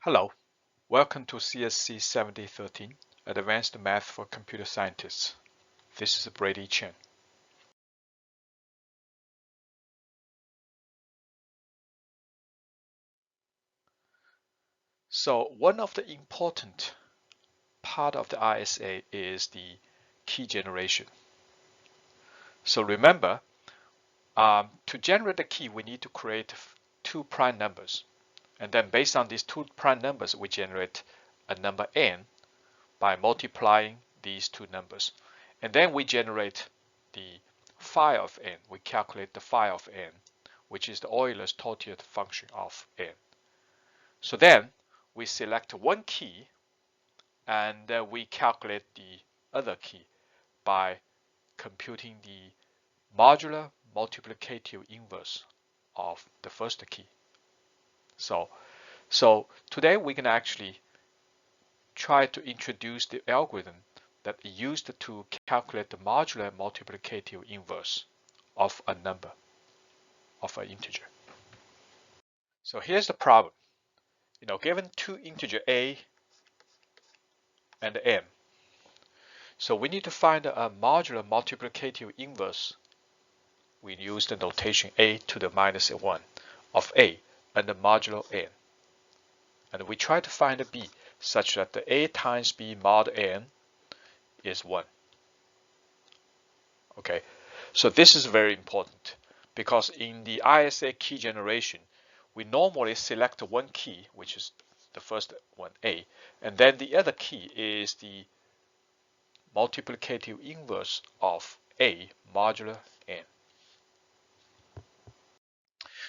Hello, welcome to CSC7013, Advanced Math for Computer Scientists. This is Brady Chen. So one of the important part of the ISA is the key generation. So remember, to generate the key, we need to create two prime numbers. And then based on these two prime numbers, we generate a number n by multiplying these two numbers. And then we generate the phi of n. We calculate the phi of n, which is the Euler's totient function of n. So then we select one key and then we calculate the other key by computing the modular multiplicative inverse of the first key. So today we can actually try to introduce the algorithm that is used to calculate the modular multiplicative inverse of a number, of an integer. So here's the problem. Given two integers a and m, so we need to find a modular multiplicative inverse. We use the notation a to the minus 1 of a and the modulo n. And we try to find a b such that the a times b mod n is 1. Okay, so this is very important because in the ISA key generation, we normally select one key, which is the first one, a, and then the other key is the multiplicative inverse of a modular n.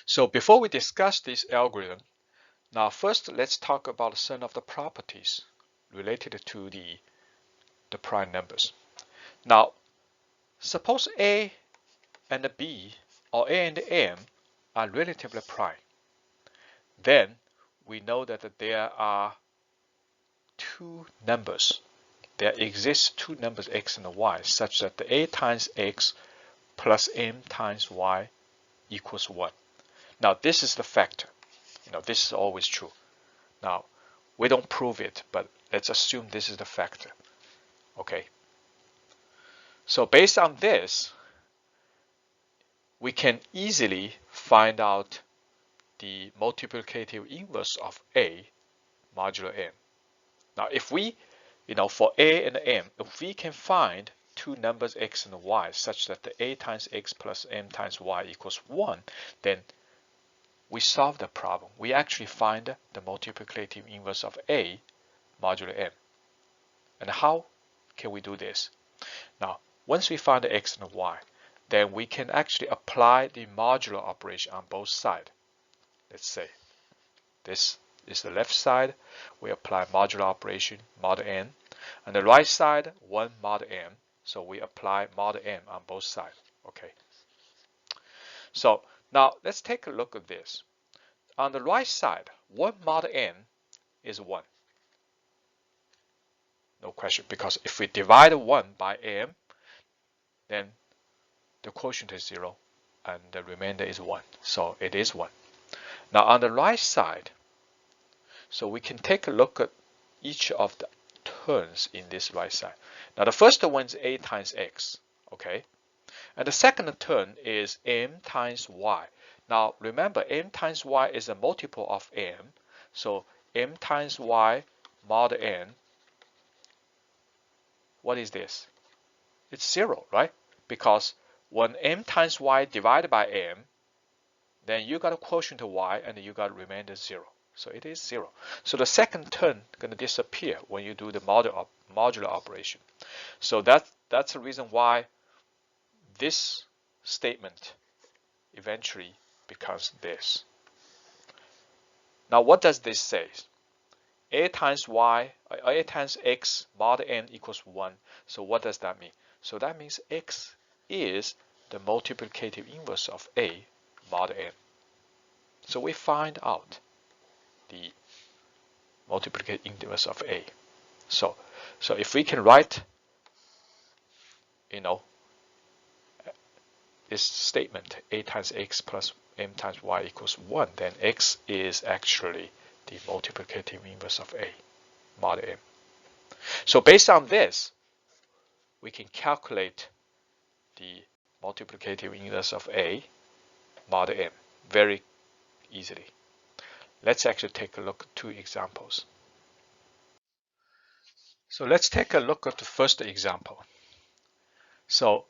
So before we discuss this algorithm, now first let's talk about some of the properties related to the prime numbers. Now, suppose a and b or a and m are relatively prime. Then we know that there are two numbers. There exist two numbers x and y such that the a times x plus m times y equals 1. Now this is the factor. This is always true. Now we don't prove it, but let's assume this is the factor. Okay. So based on this, we can easily find out the multiplicative inverse of a modulo m. Now if we, for a and m, if we can find two numbers x and y such that the a times x plus m times y equals 1, then we solve the problem. We actually find the multiplicative inverse of a modulo m. And how can we do this? Now, once we find the x and y, then we can actually apply the modular operation on both sides. Let's say this is the left side. We apply modular operation mod n. On the right side, 1 mod m. So we apply mod m on both sides. Okay. So now let's take a look at this. On the right side, 1 mod n is 1. No question, because if we divide 1 by m, then the quotient is 0 and the remainder is 1. So it is 1. Now on the right side, so we can take a look at each of the terms in this right side. Now the first one is a times x, okay? And the second term is m times y. Now remember, m times y is a multiple of m, so m times y mod n, what is this? It's 0, right? Because when m times y divided by m, then you got a quotient of y and you got remainder 0. So it is 0. So the second term going to disappear when you do the modular operation. So that's the reason why this statement eventually becomes this. Now what does this say? A times x mod n equals 1. So what does that mean? So that means x is the multiplicative inverse of a mod n. So we find out the multiplicative inverse of a. So if we can write, this statement, a times x plus m times y equals 1, then x is actually the multiplicative inverse of A mod M. So based on this, we can calculate the multiplicative inverse of A mod M very easily. Let's actually take a look at two examples. So let's take a look at the first example. So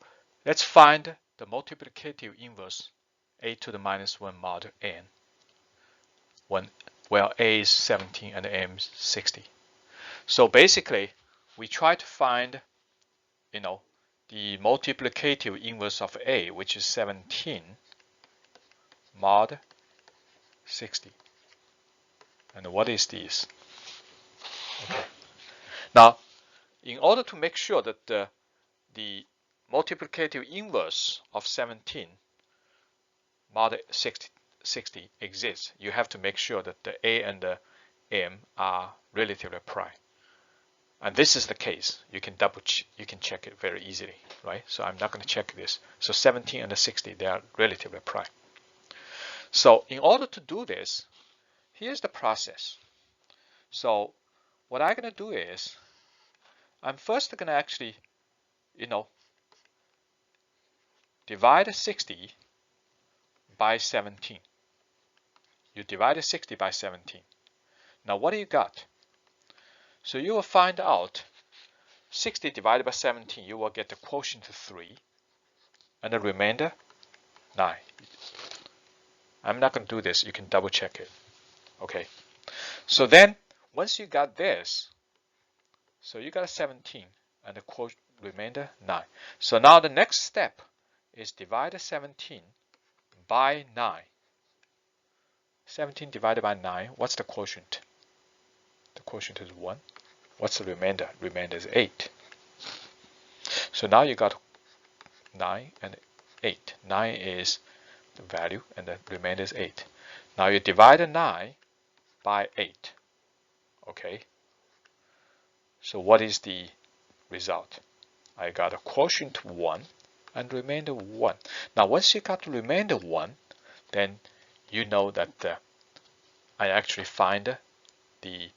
let's find the multiplicative inverse A to the minus 1 mod N when A is 17 and M is 60. So basically, we try to find, the multiplicative inverse of A, which is 17 mod 60. And what is this? Okay. Now, in order to make sure that the multiplicative inverse of 17 mod 60 exists, you have to make sure that the A and the M are relatively prime. And this is the case. You can check it very easily, right? So I'm not going to check this. So 17 and the 60, they are relatively prime. So in order to do this, here's the process. So what I'm going to do is, I'm first going to actually, divide 60 by 17. You divide 60 by 17. Now what do you got? So you will find out 60 divided by 17, you will get the quotient 3 and the remainder 9. I'm not going to do this. You can double check it. Okay. So then once you got this, so you got 17 and the remainder 9. So now the next step is divide 17 by 9. 17 divided by 9, what's the quotient? The quotient is 1. What's the remainder? Remainder is 8. So now you got 9 and 8. 9 is the value and the remainder is 8. Now you divide 9 by 8. Okay. So what is the result? I got a quotient 1 and remainder 1. Now once you got the remainder 1, then you know that I actually find the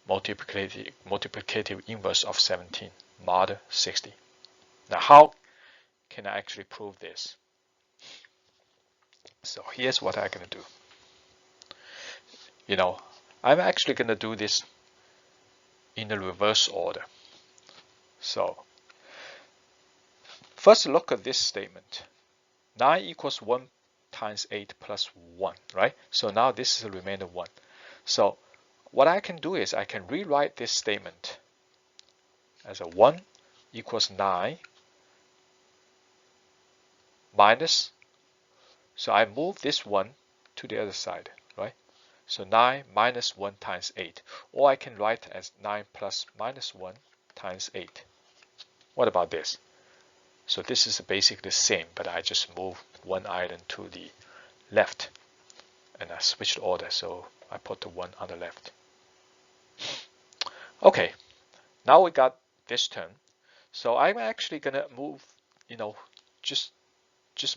multiplicative inverse of 17 mod 60. Now how can I actually prove this? So here's what I'm going to do. I'm actually going to do this in the reverse order. So first look at this statement. 9 equals 1 times 8 plus 1, right? So now this is the remainder 1. So what I can do is I can rewrite this statement as a 1 equals 9 minus, so I move this 1 to the other side, right? So 9 minus 1 times 8. Or I can write as 9 plus minus 1 times 8. What about this? So this is basically the same, but I just move one item to the left. And I switched order, so I put the 1 on the left. Okay, now we got this term. So I'm actually going to move, just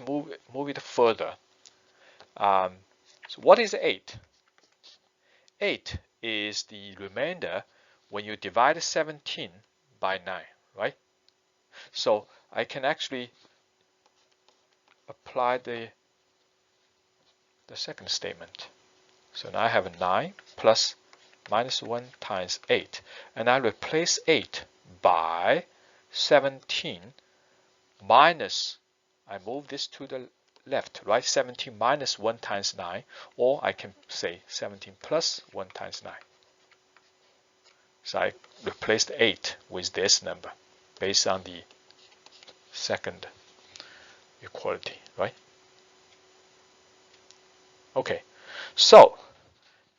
move it further. So what is 8? 8 is the remainder when you divide 17 by 9, right? So I can actually apply the second statement. So now I have 9 plus minus 1 times 8. And I replace 8 by 17 minus, I move this to the left, right? 17 minus 1 times 9, or I can say 17 plus 1 times 9. So I replaced 8 with this number based on the second equality, right? Okay, so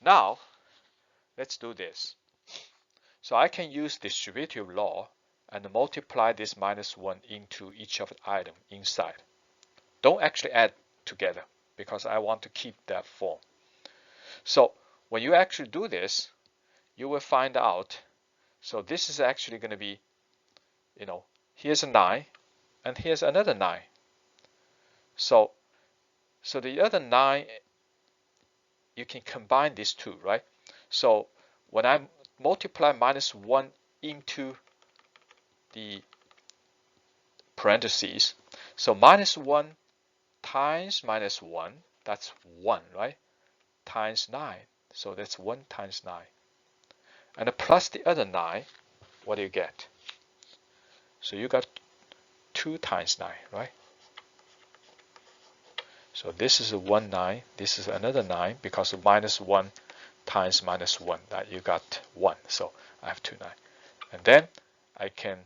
now let's do this. So I can use distributive law and multiply this minus 1 into each of the item inside. Don't actually add together because I want to keep that form. So when you actually do this, you will find out, so this is actually going to be, here's a 9 and here's another 9. So the other 9 you can combine these two, right? So when I multiply -1 into the parentheses, so -1 times -1, that's 1, right? Times 9, so that's 1 times 9. And plus the other 9, what do you get? So you got 2 times 9, right? So this is a 1 9, this is another 9, because of -1 times -1, that you got 1. So I have 2 9. And then I can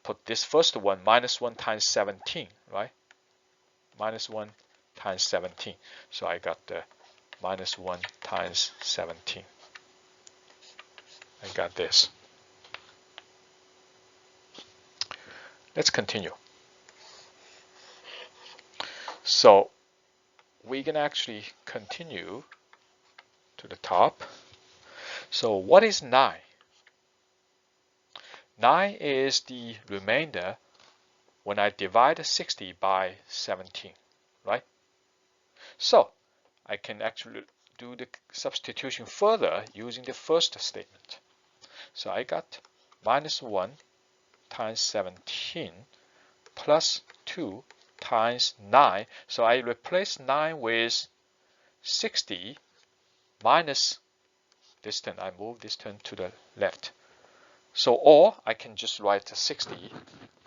put this first one, -1 times 17, right? -1 times 17. So I got the -1 times 17. I got this. Let's continue. So we can actually continue to the top. So what is 9? 9 is the remainder when I divide 60 by 17, right? So I can actually do the substitution further using the first statement. So I got -1 times 17 plus 2 times 9. So I replace 9 with 60 minus this term. I move this term to the left. So, or I can just write 60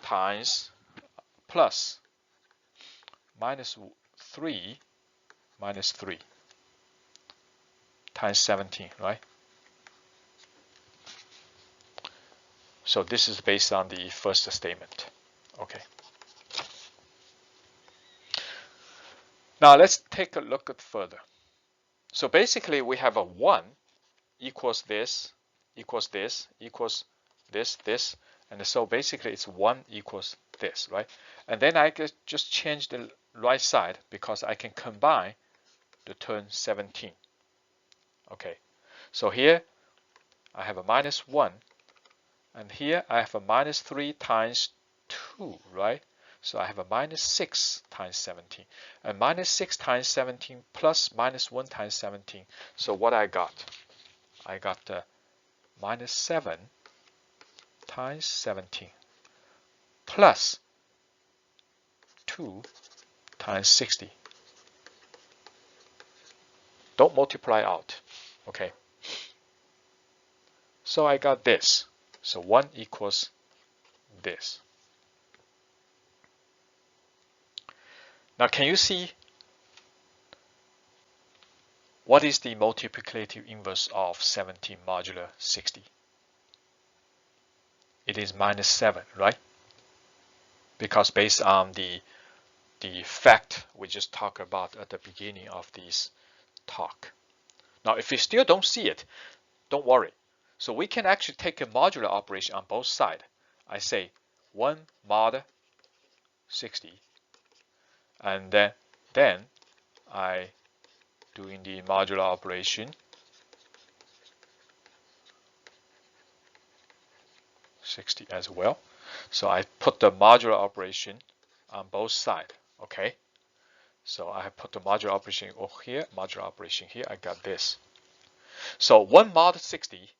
times plus -3 minus 3 times 17, right? So this is based on the first statement. Okay. Now let's take a look at further. So basically we have a 1 equals this, equals this, equals this, and so basically it's 1 equals this, right? And then I could just change the right side because I can combine the term 17. Okay, so here I have a -1, and here I have a -3 times 2, right? So I have a -6 times 17, and -6 times 17 plus -1 times 17. So what I got -7 times 17 plus 2 times 60. Don't multiply out, okay? So I got this. So 1 equals this. Now can you see what is the multiplicative inverse of 17 modular 60? It is -7, right? Because based on the fact we just talked about at the beginning of this talk. Now if you still don't see it, don't worry. So we can actually take a modular operation on both sides. I say 1 mod 60, and then I doing the modular operation 60 as well. So I put the modular operation on both sides. Okay. So I have put the modular operation over here, modular operation here. I got this. So 1 mod 60,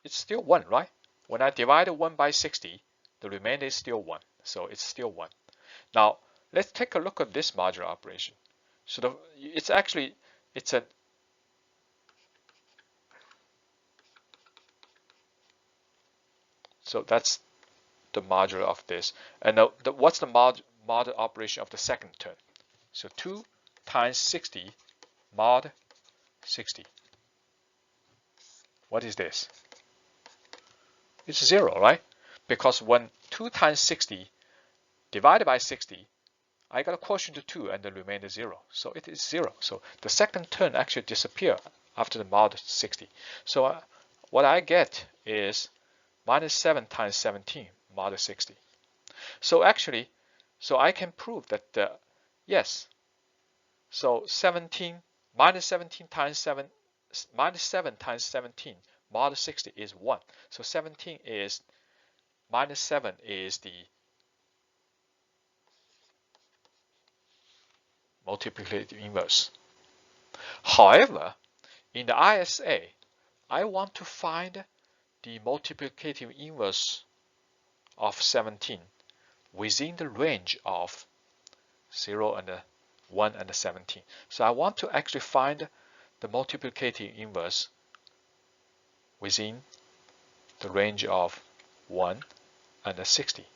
it's still 1, right? When I divide 1 by 60, the remainder is still 1. So it's still 1. Now let's take a look at this modular operation. So it's a so that's the modular of this. And what's the mod operation of the second term? So 2 times 60 mod 60. What is this? It's 0, right? Because when 2 times 60 divided by 60, I got a quotient of 2 and the remainder 0. So it is 0. So the second term actually disappears after the mod 60. So what I get is -7 times 17 mod 60. So actually, so I can prove that, yes, so 17 minus 17 times 7 minus 7 times 17 mod 60 is 1. So 17 is -7 is the multiplicative inverse. However, in the ISA, I want to find the multiplicative inverse of 17 within the range of 0 and 1 and 17. So I want to actually find the multiplicative inverse within the range of 1 and 60.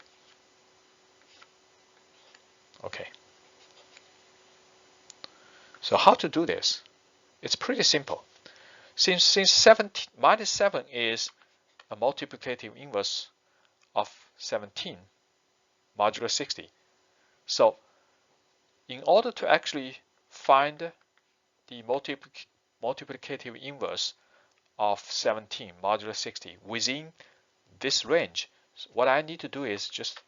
Okay. So how to do this? It's pretty simple. Since 17, minus 7 is a multiplicative inverse of 17 modulo 60. So in order to actually find the multiplicative inverse of 17 modulo 60 within this range, what I need to do is just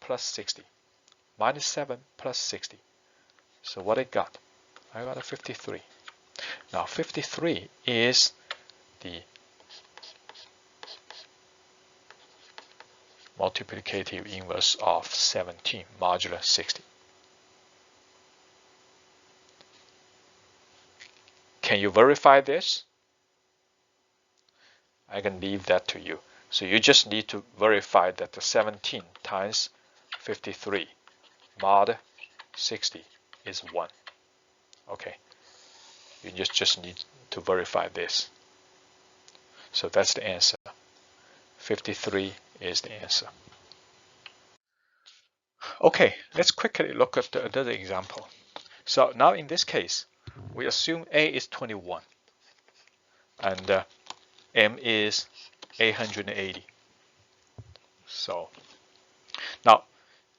plus 60. Minus 7 plus 60. So what I got? I got a 53. Now 53 is the multiplicative inverse of 17 modulo 60. Can you verify this? I can leave that to you. So you just need to verify that the 17 times 53 mod 60 is 1. Okay. You just need to verify this. So that's the answer. 53 is the answer. Okay, let's quickly look at another example. So now in this case, we assume A is 21 and M is 880. So now,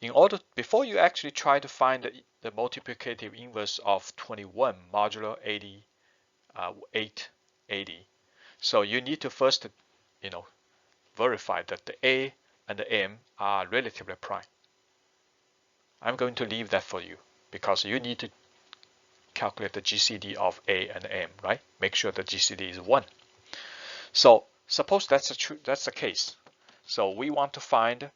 in order, before you actually try to find the multiplicative inverse of 21 modulo 880, so you need to first, verify that the A and the M are relatively prime. I'm going to leave that for you because you need to calculate the GCD of A and M, right? Make sure the GCD is 1. So suppose that's the case. So we want to find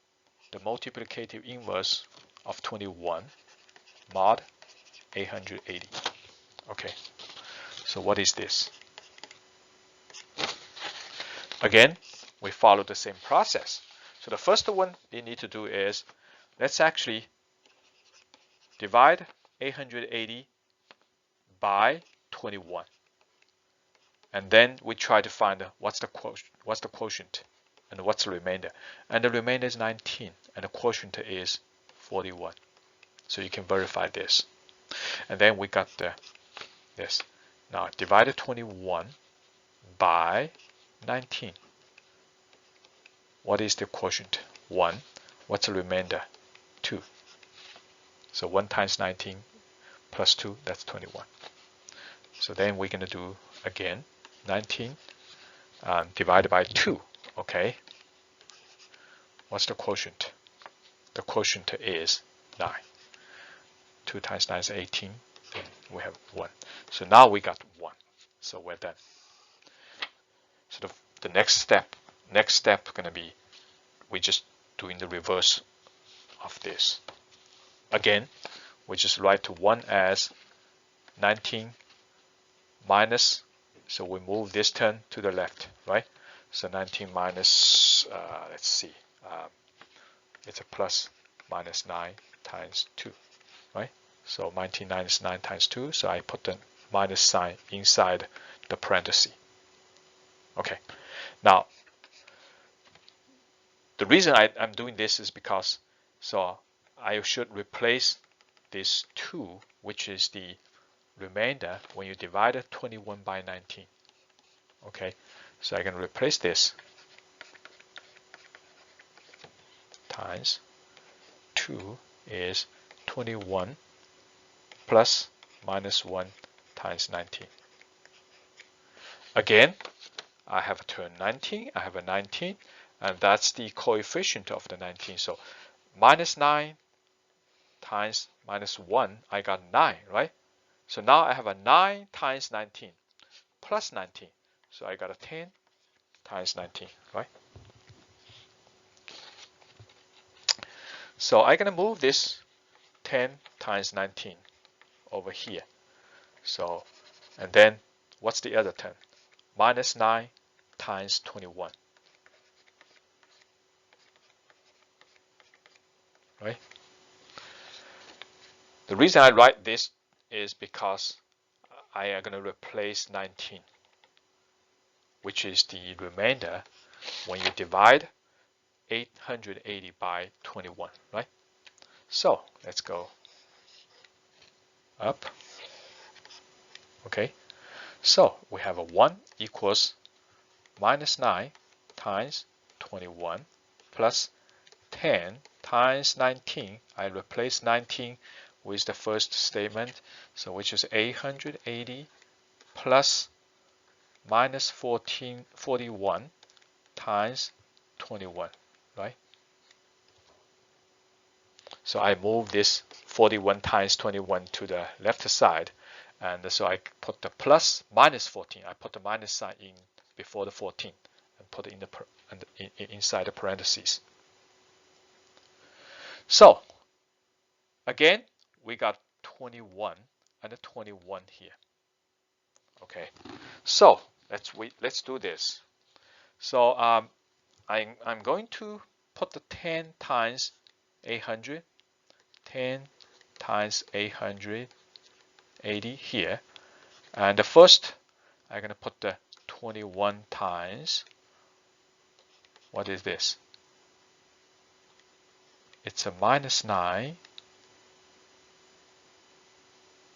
the multiplicative inverse of 21 mod 880. Okay, so what is this? Again, we follow the same process. So the first one you need to do is, let's actually divide 880 by 21. And then we try to find what's the quotient and what's the remainder. And the remainder is 19 and the quotient is 41. So you can verify this. And then we got this. Now divide 21 by 19. What is the quotient? 1. What's the remainder? 2. So 1 times 19 plus 2, that's 21. So then we're going to do again 19 divided by 2. Okay. What's the quotient? The quotient is 9. 2 times 9 is 18. Then we have 1. So now we got 1. So we're done. So the next step going to be we're just doing the reverse of this. Again, we just write 1 as 19 minus, so we move this term to the left, right? So 19 minus, let's see, it's a plus minus 9 times 2, right? So 19 minus 9 times 2, so I put the minus sign inside the parenthesis. Okay, now the reason I'm doing this is because, so I should replace this 2, which is the remainder when you divide 21 by 19. Okay, so I can replace this times 2 is 21 plus minus 1 times 19. Again, I have a term 19, I have a 19, and that's the coefficient of the 19. So minus 9 times minus 1, I got 9, right? So now I have a 9 times 19 plus 19. So I got a 10 times 19, right? So I'm going to move this 10 times 19 over here. So And then what's the other term? Minus 9 times 21. Right? The reason I write this is because I am going to replace 19, which is the remainder when you divide 880 by 21, right? So let's go up. Okay, so we have a 1 equals minus 9 times 21 plus 10 times 19. I replace 19 with the first statement, so which is 880 plus minus 41 times 21, right? So I move this 41 times 21 to the left side, and so I put the plus minus 14. I put the minus sign in before the 14 and put it in the inside the parentheses. So again, we got 21 and a 21 here. Okay, so let's do this. So I'm going to put the 10 times 800, 10 times 880 here, and the first I'm going to put the 21 times, what is this? It's a minus 9.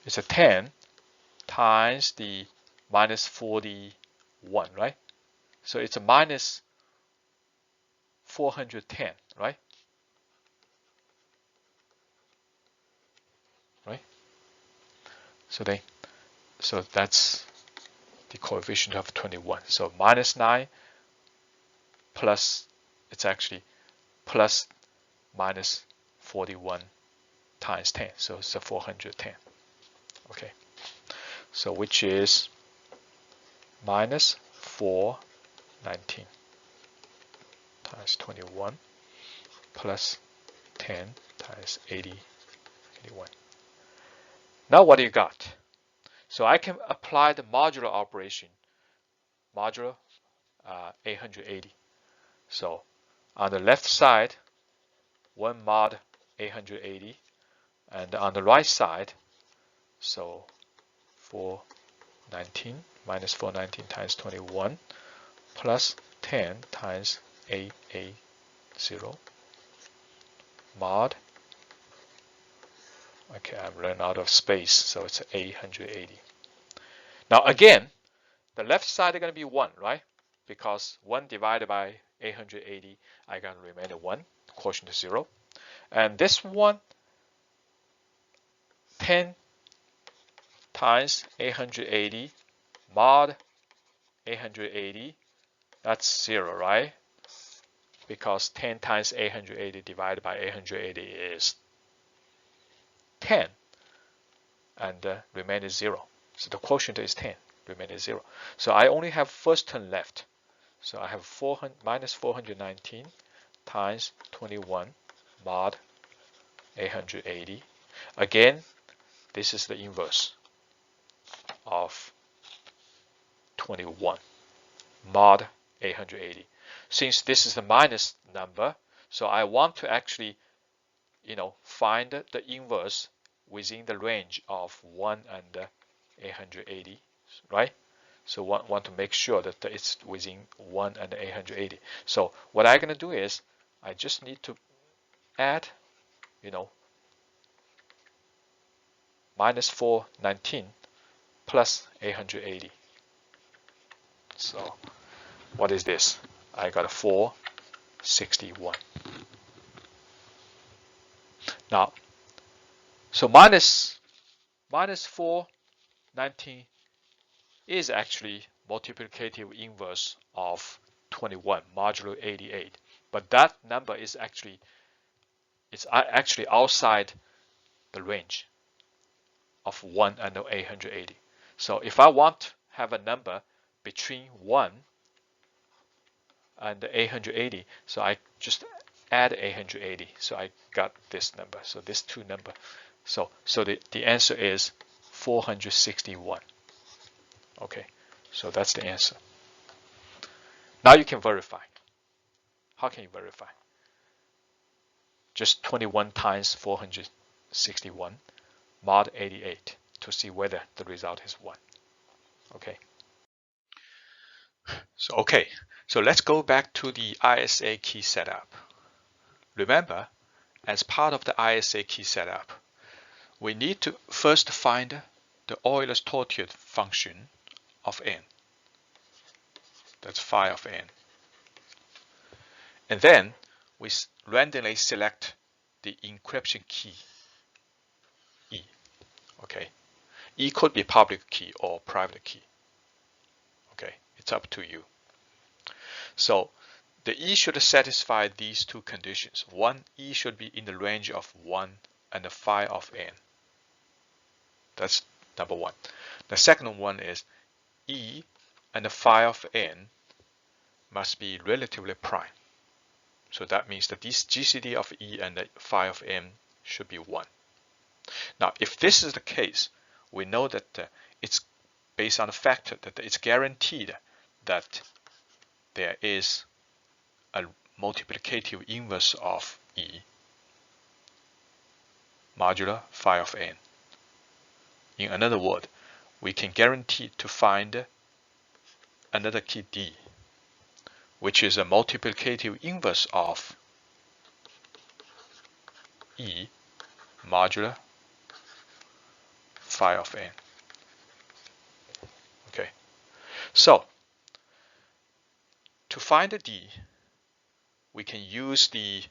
It's a 10 times the minus 41, right? So it's a minus 410, right? Right? So that's the coefficient of 21. So minus 9 plus, it's actually plus minus 41 times 10. So it's a 410. Okay. So which is minus 419 times 21 plus 10 times 81. Now what do you got? So I can apply the modular operation, modular 880. So on the left side, 1 mod 880, and on the right side, so 419 minus 419 times 21 plus 10 times 880 mod. Okay, I'm running out of space, so it's 880. Now again, the left side is going to be 1, right? Because 1 divided by 880, I got the remainder 1, quotient is 0. And this one, 10 times 880 mod 880, that's 0, right? Because 10 times 880 divided by 880 is 10, and the remainder is 0. So the quotient is 10, remainder is 0. So I only have first term left. So I have minus 419 times 21 mod 880. Again, this is the inverse of 21 mod 880. Since this is the minus number, so I want to actually, find the inverse within the range of 1 and 880, right? So want to make sure that it's within 1 and 880. So what I'm going to do is I just need to add, minus 419 plus 880. So what is this? I got a 461. Now, so minus 419 is actually multiplicative inverse of 21 modulo 88, but that number is actually outside the range of 1 and 880. So if I want to have a number between 1 and 880, so I just add 880. So I got this number. So this two number. So the answer is 461. Okay, so that's the answer. Now you can verify. How can you verify? Just 21 times 461 mod 88 to see whether the result is 1. Okay. So let's go back to the ISA key setup. Remember, as part of the ISA key setup, we need to first find the Euler-Tortue function of n. That's phi of n. And then we randomly select the encryption key E. Okay. E could be public key or private key. Okay, it's up to you. So the E should satisfy these two conditions. One, E should be in the range of 1 and the phi of n. That's number one. The second one is E and the phi of n must be relatively prime. So that means that this GCD of E and the phi of n should be 1. Now, if this is the case, we know that it's based on the fact that it's guaranteed that there is a multiplicative inverse of E modular phi of n. In another word, we can guarantee to find another key D, which is a multiplicative inverse of E modular phi of n. Okay, so to find the D, we can use the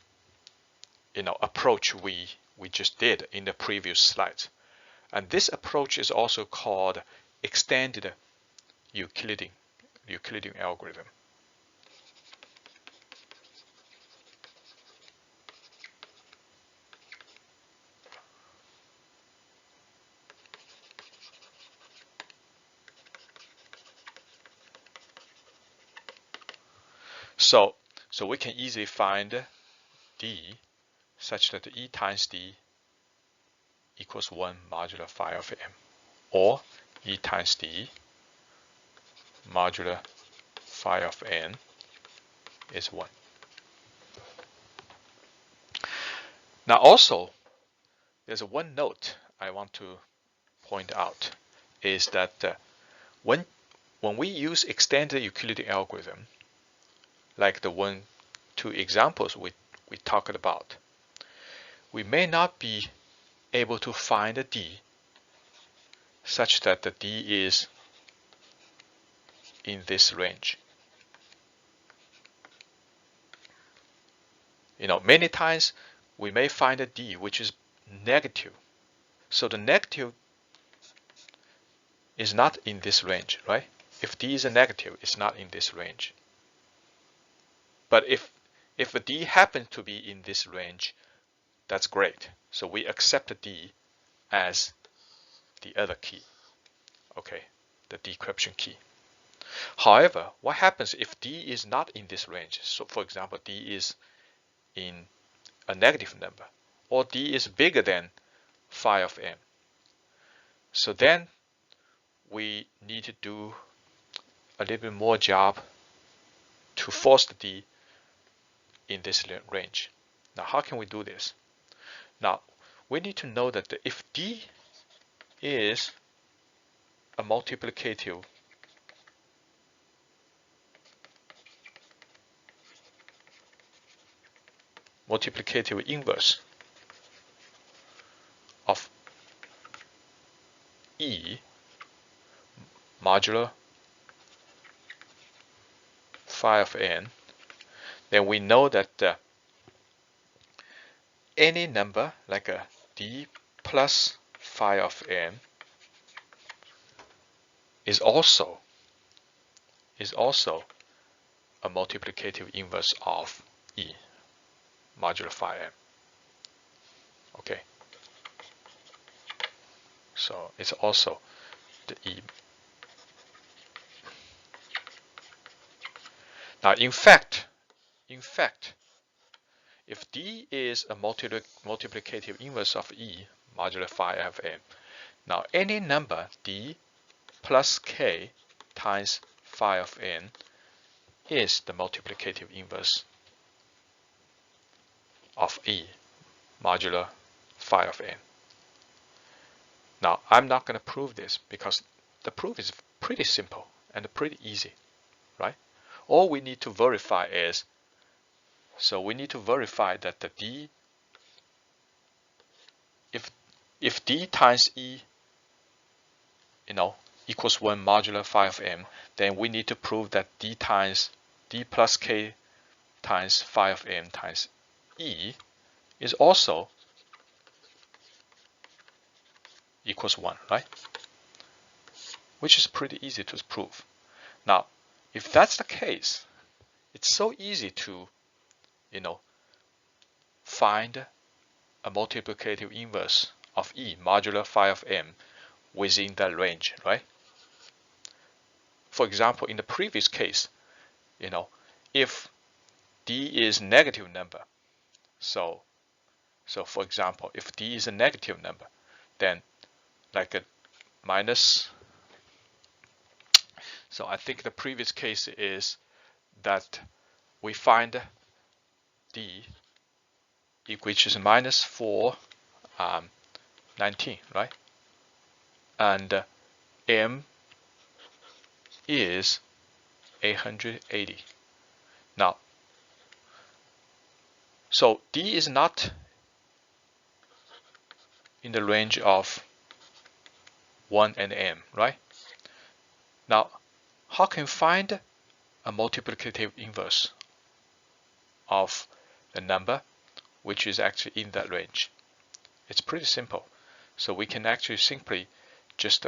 approach we just did in the previous slides. And this approach is also called extended Euclidean algorithm. So we can easily find D such that E times D equals 1 modular phi of m, or E times D modular phi of n is 1. Now also, there's one note I want to point out is that when we use extended Euclidean algorithm, like the two examples we talked about, we may not be able to find a D such that the D is in this range. Many times we may find a D which is negative. So the negative is not in this range, right? If D is a negative, it's not in this range. But if a D happens to be in this range, that's great. So we accept the D as the other key, okay, the decryption key. However, what happens if D is not in this range? So for example, D is in a negative number, or D is bigger than phi of m. So then we need to do a little bit more job to force the D in this range. Now, how can we do this? Now, we need to know that if D is a multiplicative inverse of E modular phi of n, then we know that any number like a D plus phi of n is also a multiplicative inverse of E modular phi m. Okay, so it's also the E. Now, in fact, if D is a multiplicative inverse of E modular phi of m, now any number D plus k times phi of n is the multiplicative inverse of E modular phi of n. Now, I'm not going to prove this because the proof is pretty simple and pretty easy, right? All we need to verify is, so we need to verify that the D, if D times E, equals 1 modular phi of m, then we need to prove that D plus k times phi of m times E is also equals 1, right? Which is pretty easy to prove. Now, if that's the case, it's so easy to, find a multiplicative inverse of E modular phi of m within that range, right? For example, in the previous case, if D is negative number, so for example, if D is a negative number, then like a minus, so I think the previous case is that we find D, which is minus 419, right? And M is 880. Now, so D is not in the range of 1 and M, right? Now, how can we find a multiplicative inverse of the number which is actually in that range? It's pretty simple. So we can actually simply just,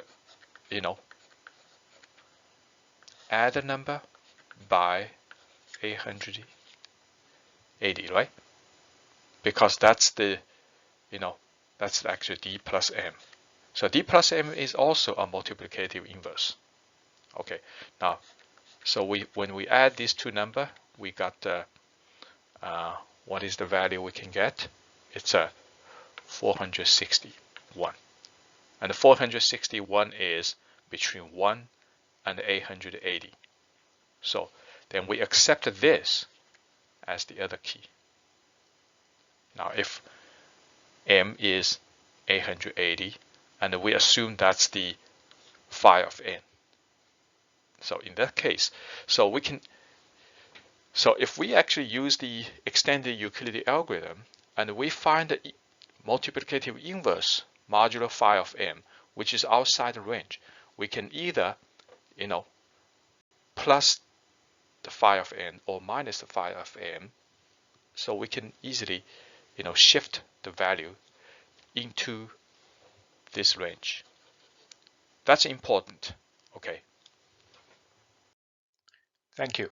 add the number by 880, right? Because that's the, that's actually D plus M. So D plus M is also a multiplicative inverse. Okay, now, so when we add these two numbers, we got what is the value we can get? It's a 461, and the 461 is between 1 and 880. So then we accept this as the other key. Now, if M is 880, and we assume that's the phi of n. So in that case, so if we actually use the extended Euclidean algorithm and we find the multiplicative inverse modulo phi of m, which is outside the range, we can either, plus the phi of n or minus the phi of m. So we can easily, shift the value into this range. That's important. Okay. Thank you.